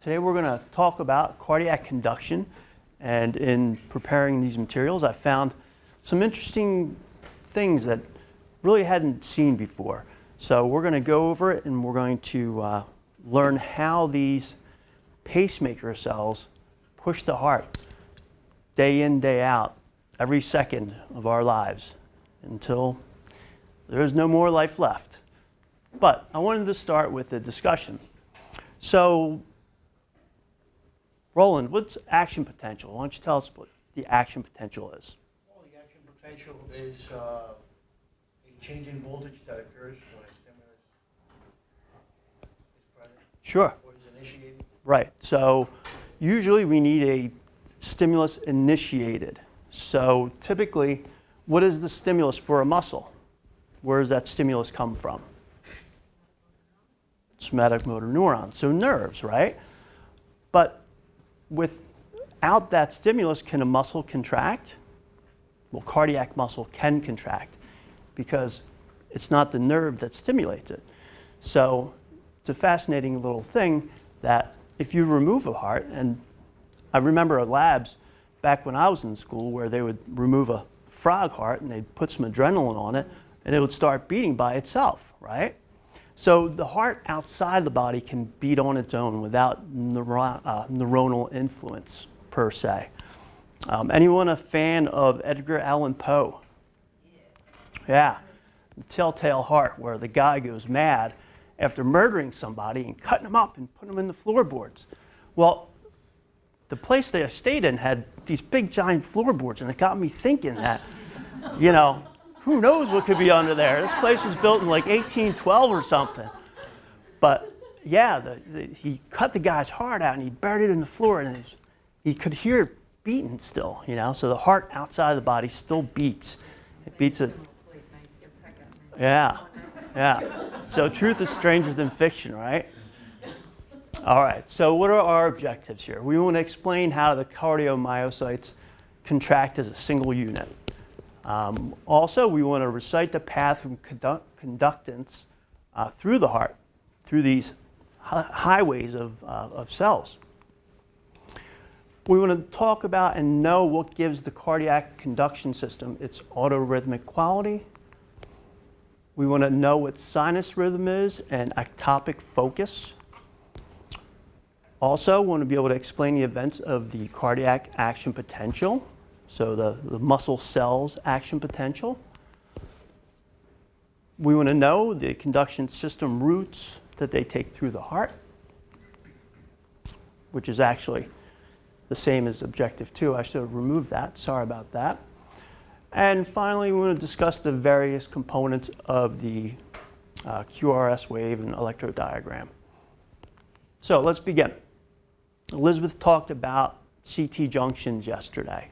Today we're going to talk about cardiac conduction, and in preparing these materials I found some interesting things that really hadn't seen before. So we're going to go over it and we're going to learn how these pacemaker cells push the heart day in, day out, every second of our lives until there is no more life left. But I wanted to start with a discussion. So Roland, what's action potential? Why don't you tell us what the action potential is? Well, the action potential is a change in voltage that occurs when a stimulus is present. Sure. Or is initiated. Right. So usually we need a stimulus initiated. So typically, what is the stimulus for a muscle? Where does that stimulus come from? Somatic motor neuron. So nerves, right? But without that stimulus, can a muscle contract? Well, cardiac muscle can contract because it's not the nerve that stimulates it. So it's a fascinating little thing that if you remove a heart, and I remember labs back when I was in school where they would remove a frog heart and they'd put some adrenaline on it and it would start beating by itself, right? So the heart outside the body can beat on its own without neuronal influence, per se. Anyone a fan of Edgar Allan Poe? Yeah. The Telltale Heart, where the guy goes mad after murdering somebody and cutting them up and putting them in the floorboards. Well, the place they stayed in had these big giant floorboards, and it got me thinking that, you know, who knows what could be under there? This place was built in like 1812 or something. But yeah, he cut the guy's heart out and he buried it in the floor, and he could hear it beating still, you know? So the heart outside of the body still beats. It beats it. Yeah, yeah. So truth is stranger than fiction, right? All right, so what are our objectives here? We want to explain how the cardiomyocytes contract as a single unit. Also, we want to recite the path from conductance through the heart, through these highways of cells. We want to talk about and know what gives the cardiac conduction system its autorhythmic quality. We want to know what sinus rhythm is and ectopic focus. Also, we want to be able to explain the events of the cardiac action potential. So the muscle cells action potential. We want to know the conduction system routes that they take through the heart, which is actually the same as objective 2. I should have removed that. Sorry about that. And finally, we want to discuss the various components of the QRS wave and electrodiagram. So let's begin. Elizabeth talked about CT junctions yesterday.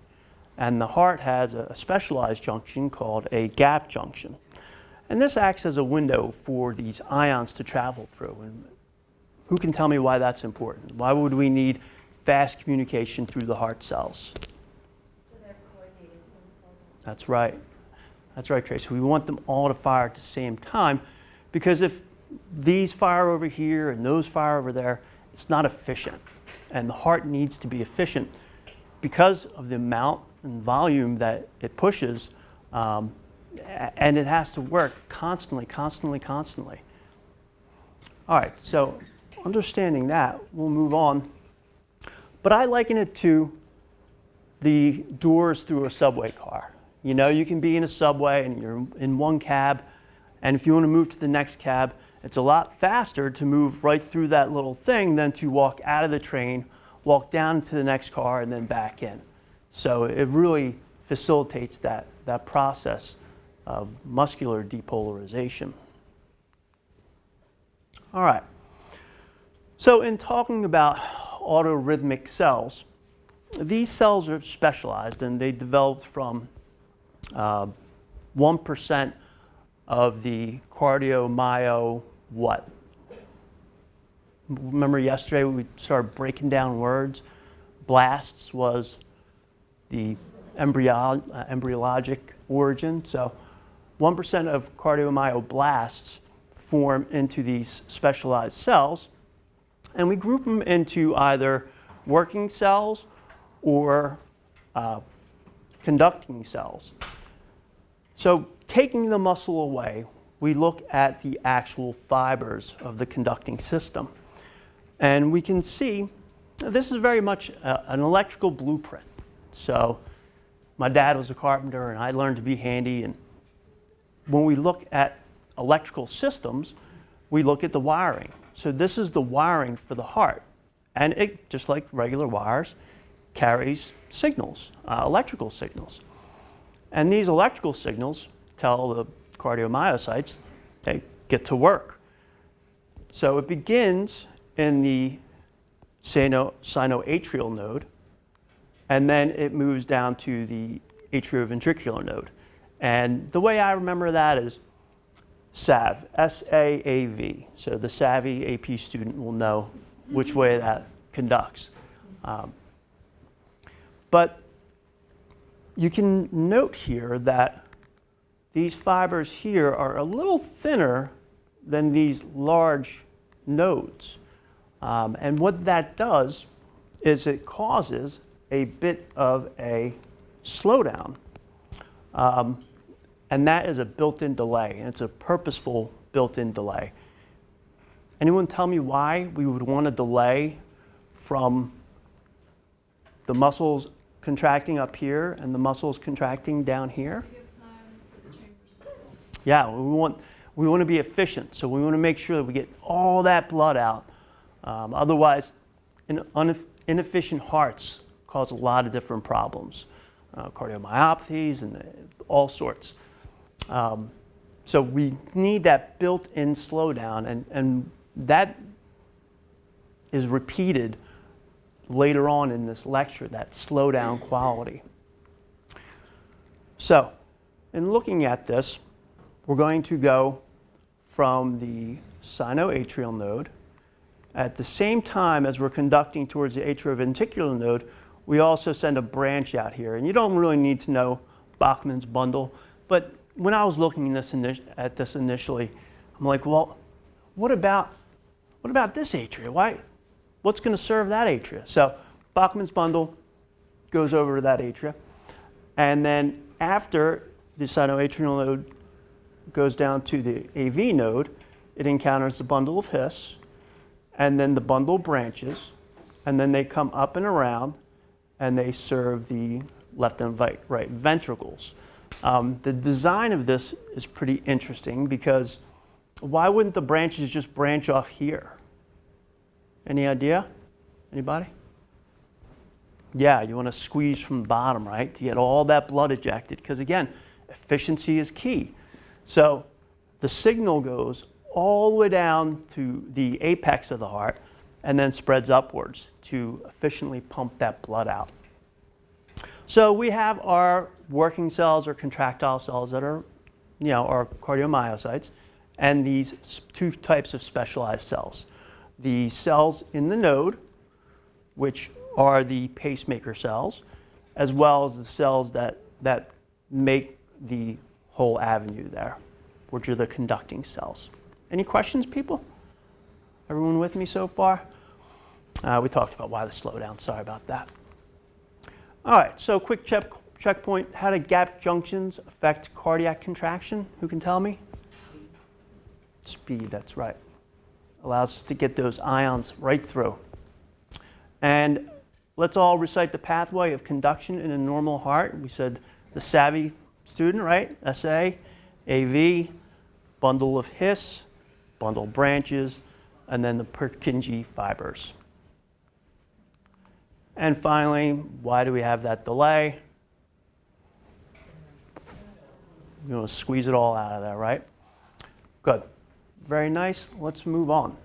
And the heart has a specialized junction called a gap junction. And this acts as a window for these ions to travel through. And who can tell me why that's important? Why would we need fast communication through the heart cells? So they're coordinated so the cells are... That's right. That's right, Tracy. We want them all to fire at the same time, because if these fire over here and those fire over there, it's not efficient. And the heart needs to be efficient because of the amount and volume that it pushes, and it has to work constantly. All right, so understanding that, we'll move on. But I liken it to the doors through a subway car. You know, you can be in a subway and you're in one cab, and if you want to move to the next cab, it's a lot faster to move right through that little thing than to walk out of the train, walk down to the next car, and then back in. So it really facilitates that process of muscular depolarization. All right. So in talking about autorhythmic cells, these cells are specialized and they developed from 1% of the cardiomyo what? Remember yesterday we started breaking down words? Blasts was the embryologic origin. So 1% of cardiomyoblasts form into these specialized cells. And we group them into either working cells or conducting cells. So taking the muscle away, we look at the actual fibers of the conducting system. And we can see this is very much an electrical blueprint. So my dad was a carpenter and I learned to be handy. And when we look at electrical systems, we look at the wiring. So this is the wiring for the heart. And it, just like regular wires, carries signals, electrical signals. And these electrical signals tell the cardiomyocytes they get to work. So it begins in the sinoatrial node, and then it moves down to the atrioventricular node. And the way I remember that is SAV, S-A-A-V. So the savvy AP student will know which way that conducts. But you can note here that these fibers here are a little thinner than these large nodes. And what that does is it causes a bit of a slowdown. And that is a built-in delay, and it's a purposeful built-in delay. Anyone tell me why we would want a delay from the muscles contracting up here and the muscles contracting down here? To give time for the chambers to fill. Yeah, we want to be efficient, so we want to make sure that we get all that blood out. Otherwise, inefficient hearts cause a lot of different problems, cardiomyopathies and all sorts. So we need that built-in slowdown, and that is repeated later on in this lecture, that slowdown quality. So, in looking at this, we're going to go from the sinoatrial node. At the same time as we're conducting towards the atrioventricular node, we also send a branch out here. And you don't really need to know Bachman's bundle, but when I was looking at this initially, I'm like, well, what about this atria? What's going to serve that atria? So Bachman's bundle goes over to that atria. And then after the sinoatrial node goes down to the AV node, it encounters the bundle of His, and then the bundle branches, and then they come up and around, and they serve the left and right ventricles. The design of this is pretty interesting because why wouldn't the branches just branch off here? Any idea? Anybody? Yeah, you want to squeeze from the bottom, right? To get all that blood ejected. Because again, efficiency is key. So the signal goes all the way down to the apex of the heart and then spreads upwards to efficiently pump that blood out. So we have our working cells or contractile cells that are, our cardiomyocytes, and these two types of specialized cells. The cells in the node, which are the pacemaker cells, as well as the cells that make the whole avenue there, which are the conducting cells. Any questions, people? Everyone with me so far? We talked about why the slowdown. Sorry about that. All right, so quick checkpoint. How do gap junctions affect cardiac contraction? Who can tell me? Speed, that's right. Allows us to get those ions right through. And let's all recite the pathway of conduction in a normal heart. We said the savvy student, right? SA, AV, bundle of His, bundle branches, and then the Purkinje fibers. And finally, why do we have that delay? You want to squeeze it all out of there, right? Good. Very nice. Let's move on.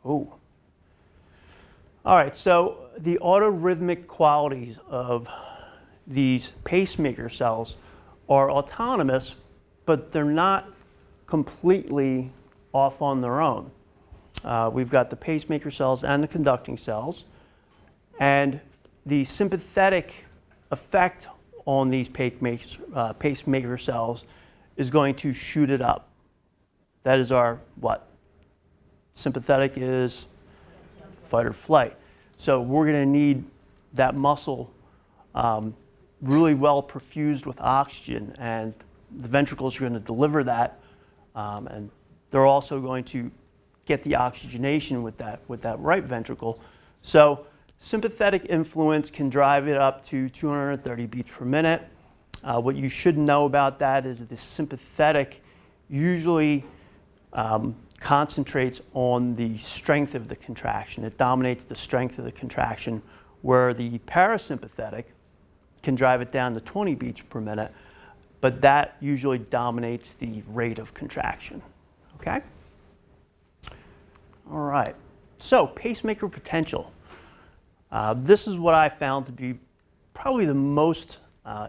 Oh. All right, so the autorhythmic qualities of these pacemaker cells are autonomous, but they're not completely off on their own. We've got the pacemaker cells and the conducting cells, and the sympathetic effect on these pacemaker cells is going to shoot it up. That is our what? Sympathetic is fight or flight. So we're going to need that muscle really well perfused with oxygen, and the ventricles are going to deliver that, and they're also going to get the oxygenation with that right ventricle. So sympathetic influence can drive it up to 230 beats per minute. What you should know about that is the sympathetic usually concentrates on the strength of the contraction. It dominates the strength of the contraction, where the parasympathetic can drive it down to 20 beats per minute, but that usually dominates the rate of contraction. Okay? All right. So pacemaker potential. This is what I found to be probably the most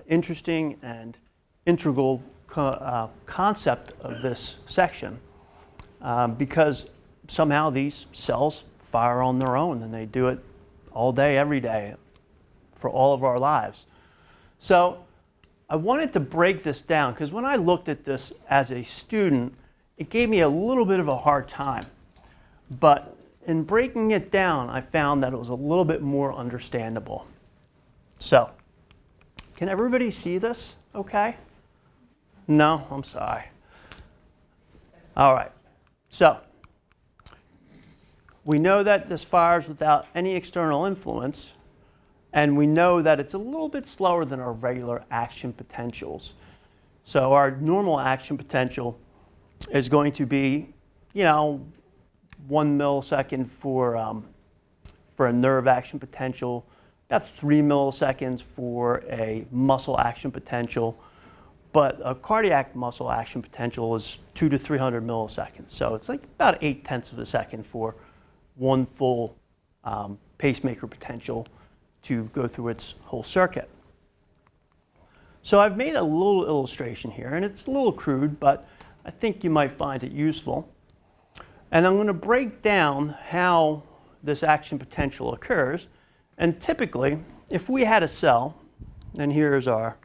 interesting and integral concept of this section, because somehow these cells fire on their own, and they do it all day, every day, for all of our lives. So I wanted to break this down, because when I looked at this as a student, it gave me a little bit of a hard time. But in breaking it down, I found that it was a little bit more understandable. So, can everybody see this okay? No? I'm sorry. All right. So, we know that this fires without any external influence, and we know that it's a little bit slower than our regular action potentials. So our normal action potential is going to be, 1 millisecond for a nerve action potential, about 3 milliseconds for a muscle action potential, but a cardiac muscle action potential is 200 to 300 milliseconds. So it's like about 0.8 of a second for one full pacemaker potential to go through its whole circuit. So I've made a little illustration here, and it's a little crude, but I think you might find it useful. And I'm going to break down how this action potential occurs. And typically, if we had a cell, and here's our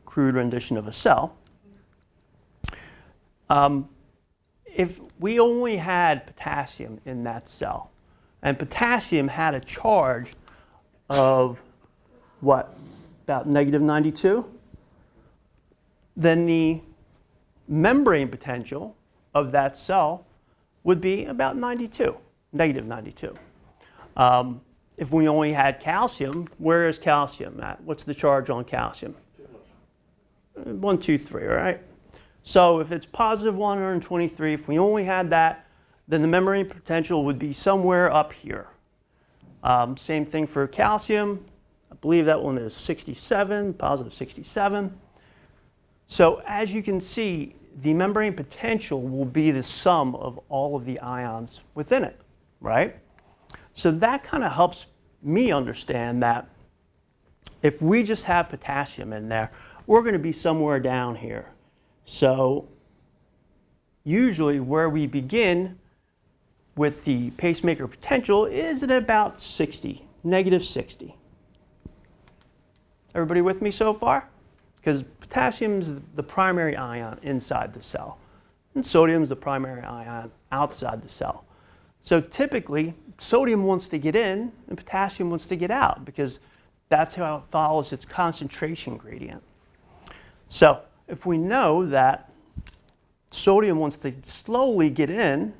crude rendition of a cell, if we only had potassium in that cell, and potassium had a charge of what, about -92, then the membrane potential of that cell would be about -92. If we only had calcium, where is calcium at? What's the charge on calcium? 1, 2, 3, right? So if it's positive 123, if we only had that, then the membrane potential would be somewhere up here. Same thing for calcium. I believe that one is 67, positive 67. So as you can see, the membrane potential will be the sum of all of the ions within it, right? So that kind of helps me understand that if we just have potassium in there, we're going to be somewhere down here. So usually where we begin with the pacemaker potential is at about 60, -60. Everybody with me so far? Because potassium is the primary ion inside the cell, and sodium is the primary ion outside the cell. So typically, sodium wants to get in and potassium wants to get out, because that's how it follows its concentration gradient. So if we know that sodium wants to slowly get in,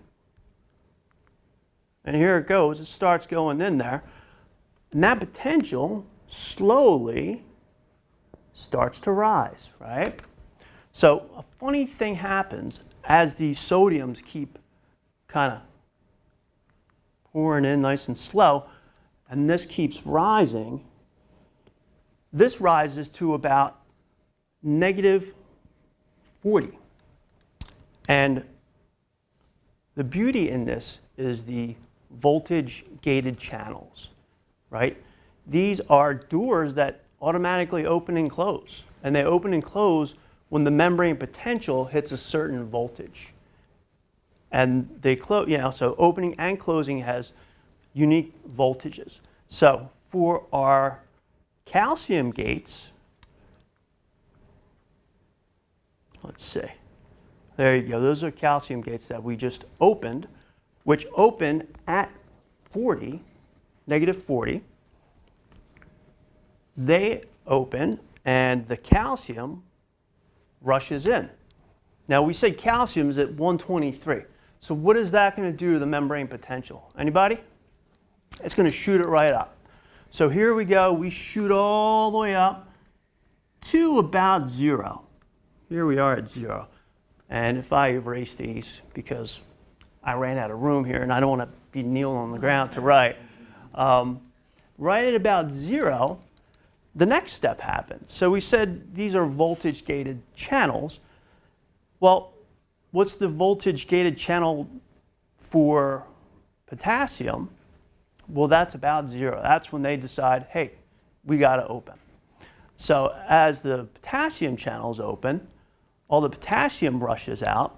and here it goes, it starts going in there, and that potential slowly starts to rise, right? So a funny thing happens as these sodiums keep kind of pouring in nice and slow, and this keeps rising. This rises to about -40. And the beauty in this is the voltage gated channels, right? These are doors that automatically open and close, and they open and close when the membrane potential hits a certain voltage. And they close, so opening and closing has unique voltages. So for our calcium gates, let's see, there you go, those are calcium gates that we just opened, which open at 40, negative 40. They open and the calcium rushes in. Now we said calcium is at 123. So what is that going to do to the membrane potential? Anybody? It's going to shoot it right up. So here we go. We shoot all the way up to about 0. Here we are at 0. And if I erase these, because I ran out of room here and I don't want to be kneeling on the ground to write, right at about 0, the next step happens. So we said these are voltage-gated channels. Well, what's the voltage-gated channel for potassium? Well, that's about 0. That's when they decide, hey, we got to open. So as the potassium channels open, all the potassium rushes out.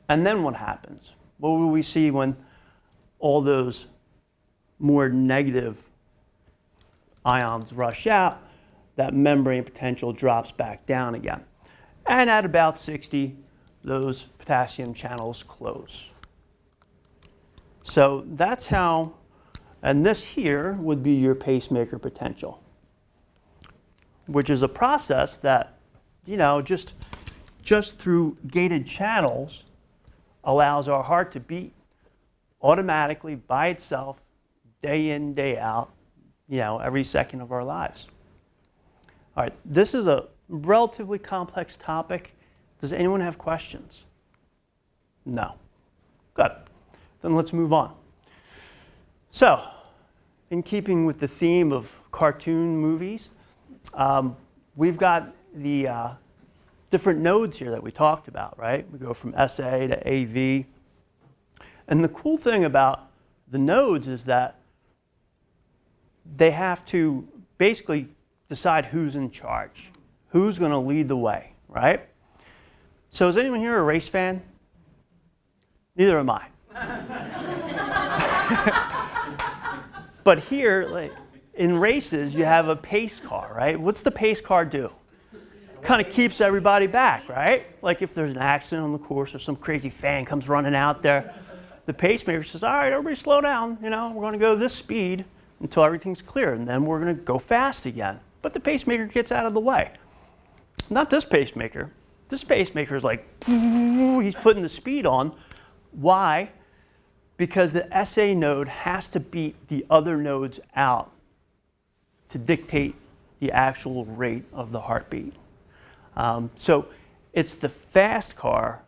And then what happens? What will we see when all those more negative ions rush out? That membrane potential drops back down again. And at about 60, those potassium channels close. So that's how, and this here would be your pacemaker potential, which is a process that, just through gated channels allows our heart to beat automatically by itself, day in, day out, every second of our lives. All right, this is a relatively complex topic. Does anyone have questions? No. Good. Then let's move on. So, in keeping with the theme of cartoon movies, we've got the different nodes here that we talked about, right? We go from SA to AV. And the cool thing about the nodes is that they have to basically decide who's in charge, who's going to lead the way, right? So is anyone here a race fan? Neither am I. But here, like, in races, you have a pace car, right? What's the pace car do? Kind of keeps everybody back, right? Like if there's an accident on the course or some crazy fan comes running out there, the pacemaker says, all right, everybody slow down. We're going to go this speed until everything's clear, and then we're going to go fast again. But the pacemaker gets out of the way. Not this pacemaker. This pacemaker is like, he's putting the speed on. Why? Because the SA node has to beat the other nodes out to dictate the actual rate of the heartbeat. So it's the fast car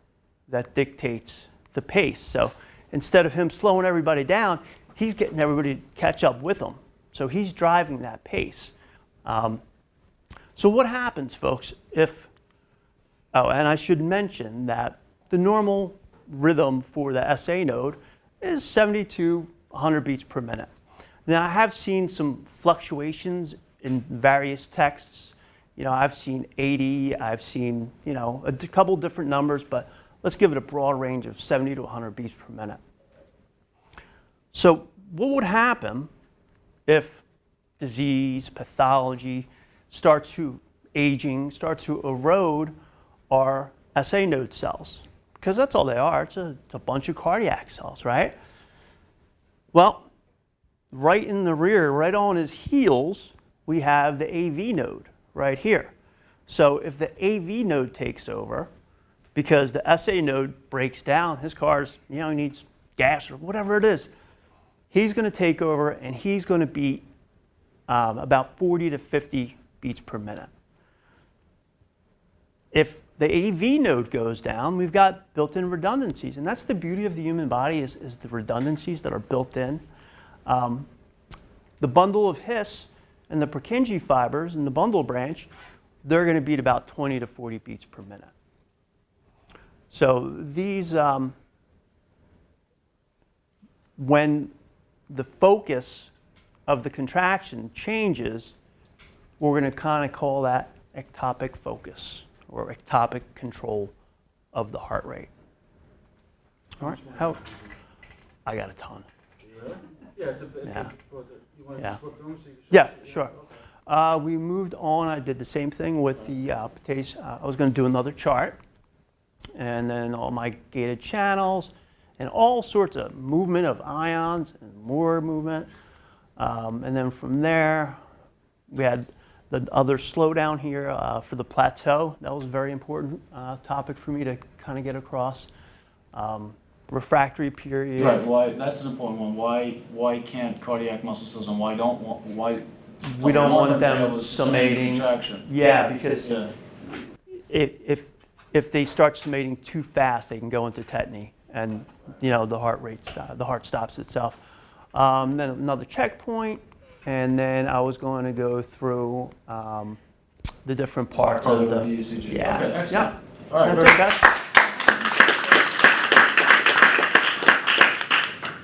that dictates the pace. So instead of him slowing everybody down, he's getting everybody to catch up with him. So he's driving that pace. So what happens, folks, if, and I should mention that the normal rhythm for the SA node is 70 to 100 beats per minute. Now, I have seen some fluctuations in various texts. I've seen 80, I've seen, a couple different numbers, but let's give it a broad range of 70 to 100 beats per minute. So what would happen if disease, pathology starts to erode our SA node cells? Because that's all they are. It's a bunch of cardiac cells, right? Well, right in the rear, right on his heels, we have the AV node right here. So if the AV node takes over, because the SA node breaks down, his car's, he needs gas or whatever it is, he's going to take over and he's going to beat about 40 to 50 beats per minute. If the AV node goes down, we've got built-in redundancies. And that's the beauty of the human body is the redundancies that are built in. The bundle of His and the Purkinje fibers in the bundle branch, they're going to beat about 20 to 40 beats per minute. So these, when the focus of the contraction changes, we're going to kind of call that ectopic focus or ectopic control of the heart rate. All right, I got a ton. Really? Yeah, it's Yeah. You want to Yeah. flip through them so you can Yeah, show us? sure. Okay. We moved on. I did the same thing with the I was going to do another chart, and then all my gated channels, and all sorts of movement of ions and more movement. And then from there, we had the other slowdown here for the plateau. That was a very important topic for me to kind of get across. Refractory period. Right, why, that's an important one. Why can't cardiac muscle cells, and why We don't want to them have a summating. contraction? Yeah, because Yeah. if they start summating too fast, they can go into tetany, and the heart stops itself. Then another checkpoint, and then I was going to go through the different parts of the ECG. Yeah. Okay, excellent. Yeah. All right, That's very- it, guys.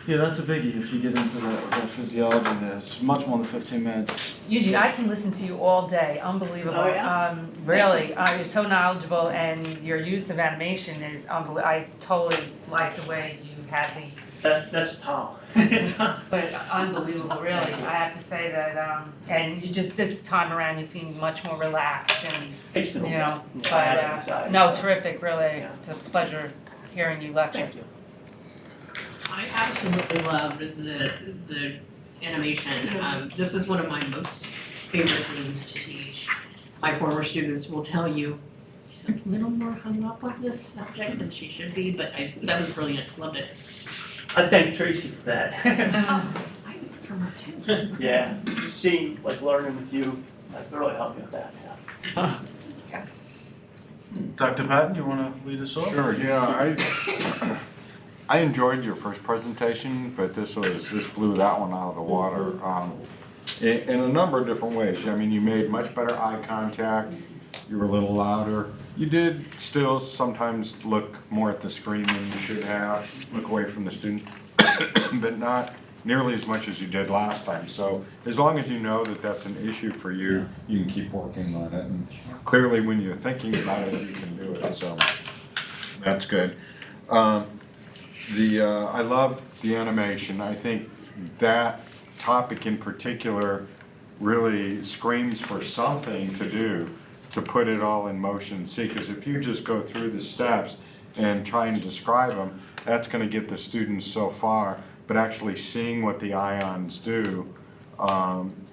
Yeah, that's a biggie if you get into the physiology. There's much more than 15 minutes. Eugene, I can listen to you all day. Unbelievable. Oh, yeah? Really, you're so knowledgeable, and your use of animation is unbelievable. I totally like the way you had That's Tom. but unbelievable, really. I have to say that, and you just this time around you seem much more relaxed, and It's been a you know. while. Yeah, I had anxiety, No, so- terrific, really. Yeah. It's a pleasure hearing you lecture. Thank you. I absolutely loved the animation. This is one of my most favorite things to teach. My former students will tell you, she's like a little more hung up on this subject than she should be, but that was brilliant. Loved it. I thank Tracy for that. Oh, I learned from her too. Yeah, seeing, learning with you, that really helped me with that, yeah. Dr. Patton, you want to lead us off? Sure, yeah, I enjoyed your first presentation, but this blew that one out of the water in a number of different ways. I mean, you made much better eye contact, you were a little louder. You did still sometimes look more at the screen than you should have, look away from the student, but not nearly as much as you did last time. So as long as you know that that's an issue for you, you can keep working on it. And clearly when you're thinking about it, you can do it, so that's good. I love the animation. I think that topic in particular really screams for something to do to put it all in motion. See, because if you just go through the steps and try and describe them, that's going to get the students so far. But actually seeing what the ions do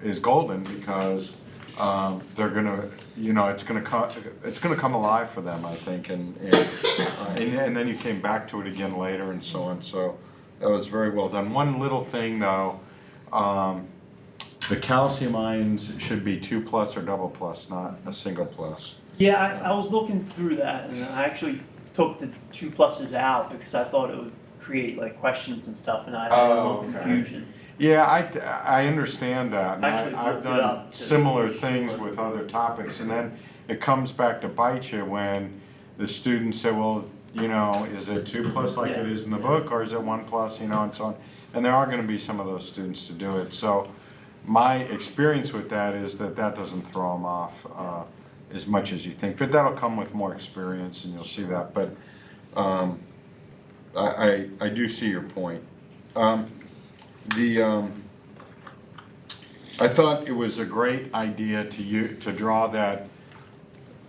is golden, because they're gonna, it's gonna come alive for them, I think, and then you came back to it again later and so on. So that was very well done. One little thing though, the calcium ions should be 2+ or double plus, not a single plus. Yeah, I was looking through that, and I actually took the 2 pluses out because I thought it would create questions and stuff, and I had a little okay. confusion. Yeah, I understand that. And Actually I've looked it done up to similar make sure. things with other topics, and then it comes back to bite you when the students say, well, is it 2+ like it is in the book, or is it 1+, and so on. And there are going to be some of those students to do it. So my experience with that is that doesn't throw them off as much as you think, but that'll come with more experience, and you'll see that. But I do see your point. I thought it was a great idea to draw that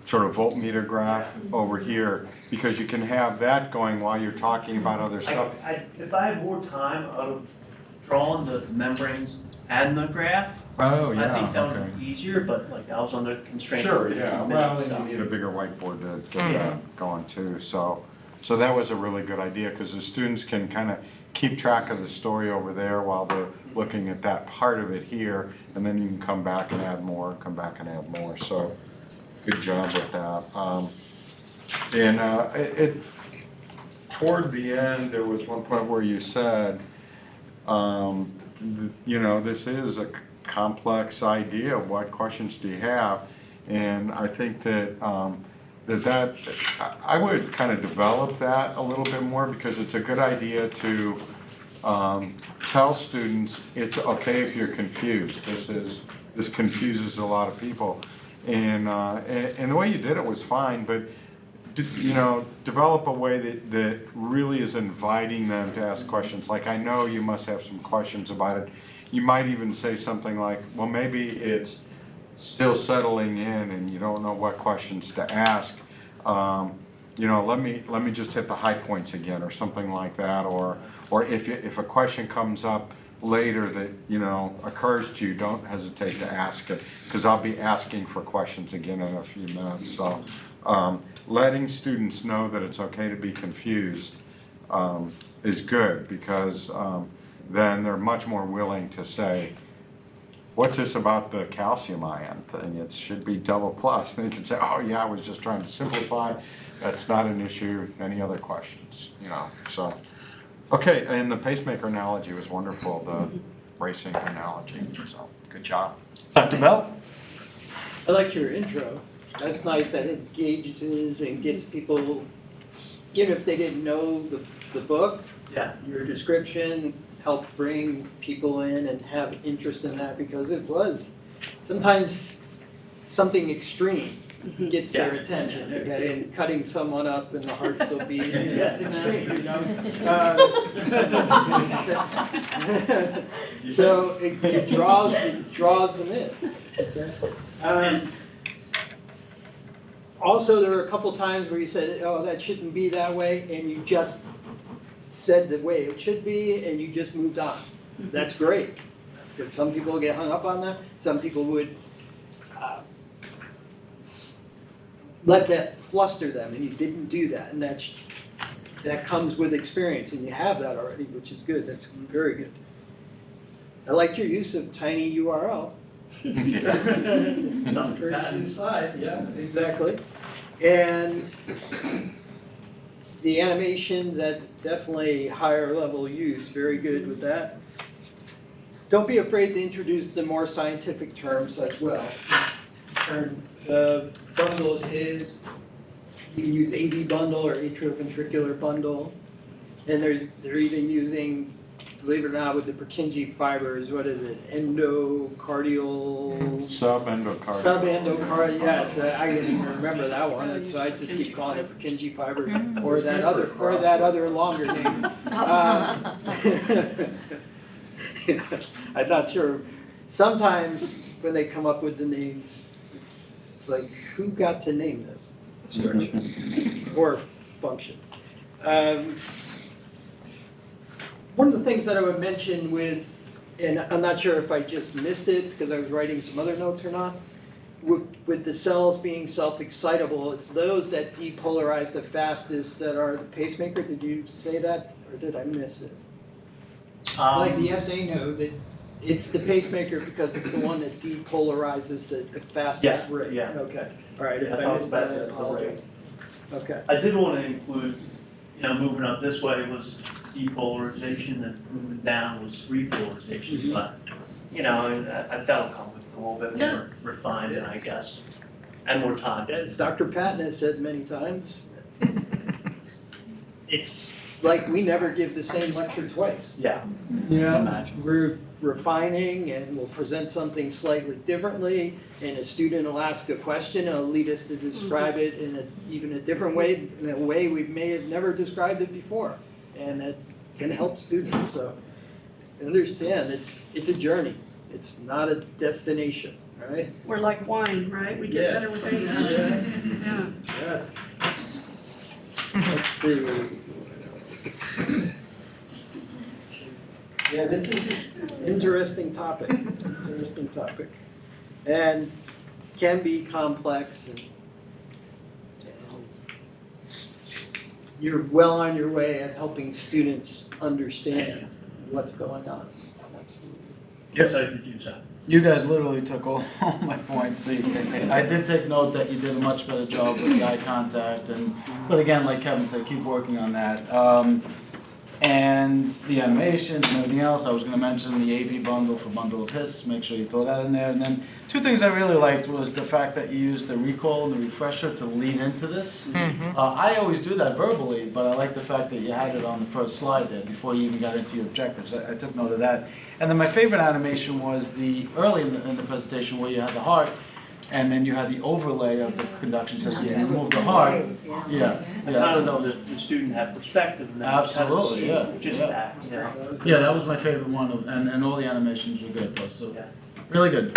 sort of voltmeter graph over here, because you can have that going while you're talking about other stuff. If I had more time, I would have drawn the membranes and the graph. Oh, I think that would be easier, but I was under constraint. Sure, of yeah, 15 well, minutes, then so. you need a bigger whiteboard to get that going too, so that was a really good idea, because the students can kind of keep track of the story over there while they're looking at that part of it here, and then you can come back and add more, so good job with that. And toward the end, there was one point where you said, this is a complex idea. What questions do you have? And I think that I would kind of develop that a little bit more, because it's a good idea to tell students it's okay if you're confused. This confuses a lot of people, and the way you did it was fine, but develop a way that really is inviting them to ask questions. Like, I know you must have some questions about it. You might even say something like, well, maybe it's still settling in and you don't know what questions to ask. let me just hit the high points again, or something like that, or if a question comes up later that, occurs to you, don't hesitate to ask it, because I'll be asking for questions again in a few minutes. So letting students know that it's okay to be confused is good, because then they're much more willing to say, what's this about the calcium ion thing? It should be double plus. And they can say, oh yeah, I was just trying to simplify. That's not an issue. Any other questions, so. Okay, and the pacemaker analogy was wonderful, the racing analogy, so good job. Dr. Bell? I liked your intro. That's nice that it engages and gets people, even if they didn't know the book, Yeah. your description helped bring people in and have interest in that, because it was sometimes something extreme gets their attention, okay? And cutting someone up and the heart still beating, that's extreme, So it draws them in, okay? Also, there were a couple times where you said, oh, that shouldn't be that way, and you just said the way it should be, and you just moved on. That's great. So some people get hung up on that. Some people would let that fluster them, and you didn't do that. And that comes with experience, and you have that already, which is good. That's very good. I liked your use of tiny URL. The first few slides, yeah, exactly. And the animation, that definitely higher level use, very good with that. Don't be afraid to introduce the more scientific terms as well. Bundle is, you can use AV bundle or atrioventricular bundle. And they're even using, believe it or not, with the Purkinje fibers, what is it, endocardial? Subendocardial. Yes, I didn't even remember that one, so I just keep calling it Purkinje fibers, or that other longer name. I'm not sure, sometimes when they come up with the names, it's like, who got to name this structure or function? One of the things that I would mention with, and I'm not sure if I just missed it because I was writing some other notes or not, with the cells being self-excitable, it's those that depolarize the fastest that are the pacemaker. Did you say that, or did I miss it? Like the SA node, that it's the pacemaker because it's the one that depolarizes the fastest rate. Yeah. Okay, all right, if I I thought missed that, I about the apologize. Okay. I did want to include, moving up this way was depolarization, and moving down was repolarization, but, that'll come with a little bit more refined, I guess, and more time. As Dr. Patton has said many times, It's, like, we never give the same lecture twice. yeah, Yeah, we're refining and we'll present something slightly differently, and a student will ask a question, and it'll lead us to describe it in even a different way, in a way we may have never described it before. And that can help students, so understand, it's a journey. It's not a destination, right? We're like wine, right? We get better with age. Yeah. Yes. Let's see. Yeah, this is an interesting topic, and can be complex, and you're well on your way at helping students understand what's going on. Absolutely. excited to do so. You guys literally took all my points. See, I did take note that you did a much better job with the eye contact, but again, like Kevin said, keep working on that. And the animations and everything else, I was going to mention the AV bundle for bundle of hiss, make sure you throw that in there. And then two things I really liked was the fact that you used the recall and the refresher to lead into this. I always do that verbally, but I like the fact that you had it on the first slide there before you even got into your objectives. I took note of that. And then my favorite animation was the early in the presentation where you had the heart, and then you had the overlay of the conduction system. You remove the heart. Yeah. I kind of know that the student had perspective and then Absolutely, yeah, just yeah. that, Yeah, that was my favorite one, and all the animations were good, though, so Yeah. really good.